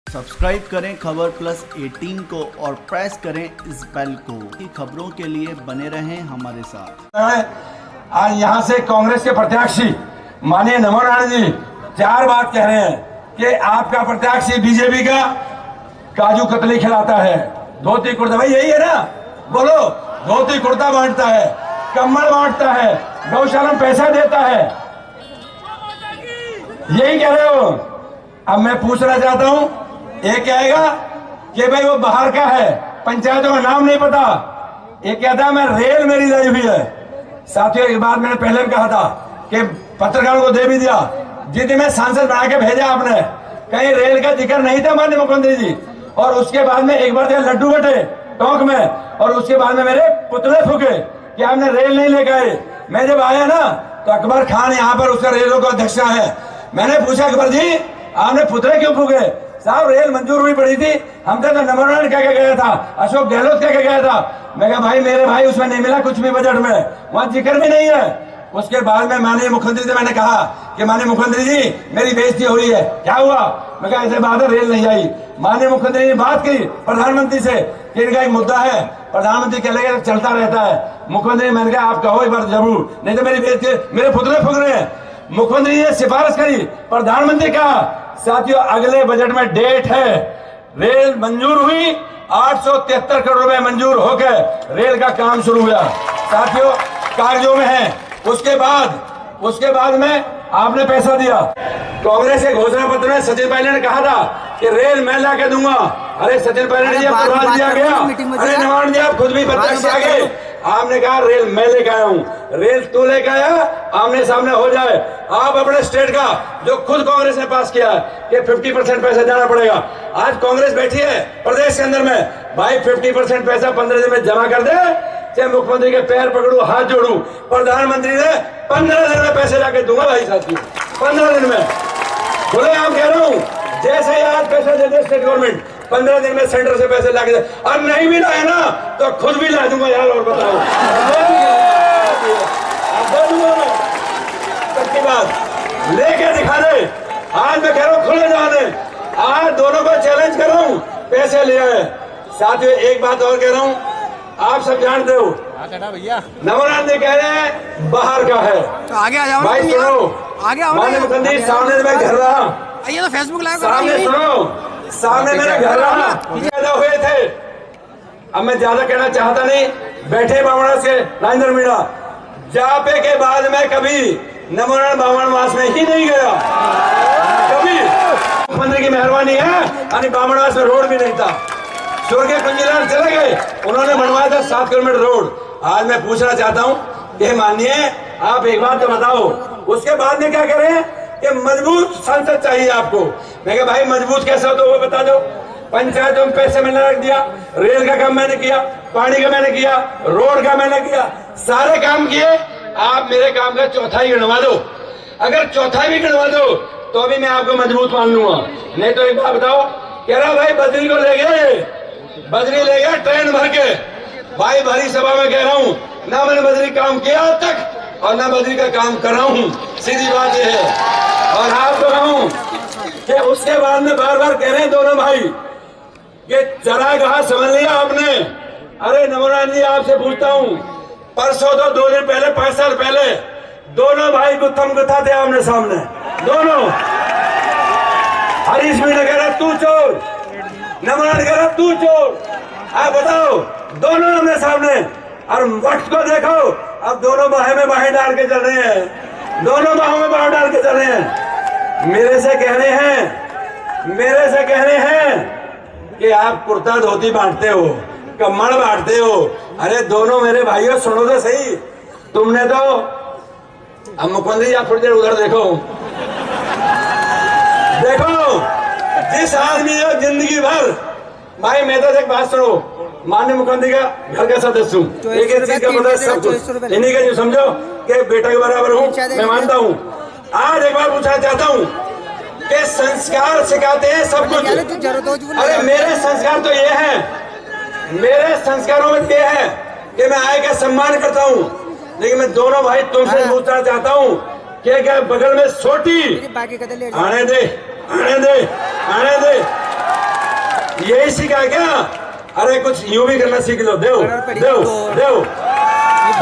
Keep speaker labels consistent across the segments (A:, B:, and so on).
A: Subscribe करें खबर plus 18 को और प्रेस करें इस बेल को। खबरों के लिए बने रहें हमारे साथ।
B: आज यहाँ से कांग्रेस के प्रत्याशी माननीय नमो नारायण जी 4 बात कह रहे हैं कि आपका प्रत्याशी बीजेपी का काजू कतली खिलाता है, धोती कुर्ता, भाई यही है ना, बोलो, धोती कुर्ता बांटता है, कम्बल बांटता है, गौशाला में पैसा देता है, यही कह रहे हो। अब मैं पूछना चाहता हूं, एक कहेगा कि भाई वो बाहर का है, पंचायतों का नाम नहीं पता, एक कहता है मैं रेल मेरी लाई हुई है। साथियों, एक बात मैंने पहले भी कहा था कि पत्रकारों को दे भी दिया, जितने में सांसद बना के भेजा आपने, कहीं रेल का जिक्र नहीं था माननीय मुख्यमंत्री जी। और उसके बाद में एक बार लड्डू बटे टोंक में, और उसके बाद में मेरे पुतले फूके कि आपने रेल नहीं लेकर आए। मैं जब आया ना तो अकबर खान यहाँ पर उसका रेलों का अध्यक्ष है, मैंने पूछा अकबर जी आपने पुतले क्यों फूके? साहब रेल मंजूर हुई पड़ी थी, हमसे तो नमो नारायण कह के गया था, अशोक गहलोत कह के गया था। मैं कहा भाई मेरे भाई उसमें नहीं मिला कुछ भी बजट में, वहां जिक्र भी नहीं है। उसके बाद में माननीय मुख्यमंत्री से मैंने कहा कि माननीय मुख्यमंत्री जी मेरी बेइज्जती हो रही है, क्या हुआ? मैं कहा ऐसे बात है रेल नहीं आई। माननीय मुख्यमंत्री ने बात की प्रधानमंत्री से कि इनका एक मुद्दा है, प्रधानमंत्री कह लगे चलता रहता है। मुख्यमंत्री मैंने कहा आप कहो एक बार जरूर, नहीं तो मेरी बेइज्जती, मेरे पुतले फूक रहे हैं। मुख्यमंत्री ने सिफारिश करी, प्रधानमंत्री कहा। साथियों अगले बजट में डेट है, रेल मंजूर हुई, 873 करोड़ रुपए मंजूर होकर रेल का काम शुरू हुआ। साथियों कागजों में है। उसके बाद में आपने पैसा दिया। कांग्रेस के घोषणा पत्र में सचिन पायलट ने कहा था कि रेल मैं ला के दूंगा। अरे सचिन पायलट जी प्रभात दिया गया, अरे नवान जी आप खुद भी प्रत्यक्ष आ गए, आपने कहा रेल मैं लेकर आया हूँ, रेल तू लेकर आया, आमने सामने हो जाए। आप अपने स्टेट का जो खुद कांग्रेस ने पास किया है कि 50% पैसा देना पड़ेगा, आज कांग्रेस बैठी है प्रदेश के अंदर में, भाई 50% पैसा 15 दिन में जमा कर दे, चाहे मुख्यमंत्री के पैर पकड़ू हाथ जोड़ू। प्रधानमंत्री ने 15 दिन में पैसे लाके दूंगा भाई साथियों, 15 दिन में खुले आम कह रहा हूँ। जैसे ही आज पैसा दे दे स्टेट गवर्नमेंट, 15 दिन में सेंटर से पैसे लाके दे, और नहीं भी लाए ना तो खुद भी ला दूंगा यार। और बताओ सबकी बात लेके दिखा दे। आज मैं कह रहा हूँ खुले जाने, आज दोनों को चैलेंज कर रहा हूँ, पैसे ले आए। साथियों एक बात और कह रहा हूँ, आप सब जानते हो नमो नारायण जी कह रहे हैं बाहर का है,
C: तो आगे आ जाओ
B: भाई सुनो,
C: आगे आओ।
B: माननीय मुख्यमंत्री सामने मैं घर रहा,
C: ये तो फेसबुक लाइव
B: सामने सुनो, सामने मेरे घर रहा पैदा हुए थे। अब मैं ज्यादा कहना चाहता नहीं, बैठे बावड़ा से राजेंद्र मीणा, जापे के बाद में कभी नमो नारायण बावनवास में ही नहीं गया कभी। मुख्यमंत्री की मेहरबानी है, यानी बावनवास में रोड भी नहीं था, स्वर्गीय कुंजीलाल चले गए, उन्होंने बनवाया था 7 किलोमीटर रोड। आज मैं पूछना चाहता हूं कि माननीय आप एक बात तो बताओ, उसके बाद में क्या करें कि मजबूत संसद चाहिए आपको। मैं कहा भाई मजबूत कैसे हो तो वो बता दो। पंचायतों में पैसे मैंने रख दिया, रेल का काम मैंने किया, पानी का मैंने किया, रोड का मैंने किया, सारे काम किए। आप मेरे काम का चौथाई गिनवा दो, अगर चौथाई भी गिनवा दो तो भी मैं आपको मजबूत मान लूंगा। नहीं तो एक बात बताओ, कह रहा भाई बद्री को ले गए, बद्री ले गया ट्रेन भर के। भाई भरी सभा में कह रहा हूं, ना मैंने बद्री काम किया आज तक और ना बद्री का काम कर रहा हूं, सीधी बात यह है। और आपको कहूं कि उसके बाद में बार बार कह रहे हैं दोनों भाई कि जरा कहा समझ लिया आपने। अरे नमो नारायण जी आपसे पूछता हूं, परसों तो 2 दिन पहले, 5 साल पहले दोनों भाई गुत्थम गुत्था थे आमने सामने, दोनों। हरीश मीणा कह रहा तू चोर, नमो नारायण कह रहा तू चोर। आप बताओ, दोनों आमने सामने। और वक्त को देखो, अब दोनों बाहें में बाहें डाल के चल रहे हैं, दोनों बाहों में बाहें डाल के चल रहे हैं। मेरे से कह रहे हैं कि आप कुर्ता धोती बांटते हो, कम्बल बांटते हो। अरे दोनों मेरे भाइयों सुनो तो सही, तुमने तो, अब मुख्यमंत्री आप थोड़ी देर उधर देखो, जिस आदमी ने जिंदगी भर, भाई मैं तो एक बात सुनो, माननीय मुख्यमंत्री का घर का सदस्य हूँ, एक चीज का पता है सब कुछ, इन्हीं का जो समझो कि बेटा के बराबर हूँ, मैं मानता हूँ। आज एक बार पूछना चाहता हूँ कि संस्कार सिखाते हैं सब कुछ। अरे मेरे संस्कार तो ये है, मेरे संस्कारों में ये है कि मैं आय का सम्मान करता हूँ, लेकिन मैं दोनों भाई तुमसे पूछना चाहता हूँ कि क्या बगल में सोटी आने दे, आने दे, आने दे। सीखा है क्या? अरे कुछ यूं भी करना सीख लो। देव देव देव,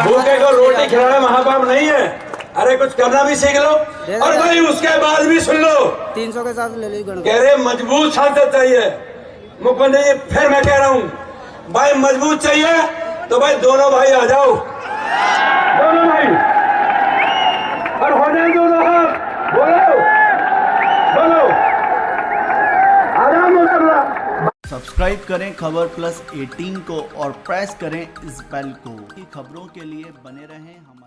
B: भूखे को रोटी खिलाना महापाप नहीं है। अरे कुछ करना भी सीख लो। और भाई उसके बाद भी सुन लो,
D: 300 के साथ ले ली।
B: कह रहे मजबूत सांसद चाहिए। मुख्यमंत्री जी फिर मैं कह रहा हूँ, भाई मजबूत चाहिए तो भाई दोनों भाई आ जाओ, दोनों भाई, और हो जाए दोनों हाथ, बोलो बोलो, आराम होगा।
A: सब्सक्राइब करें खबर प्लस 18 को और प्रेस करें इस बेल को। खबरों के लिए बने रहें हमारे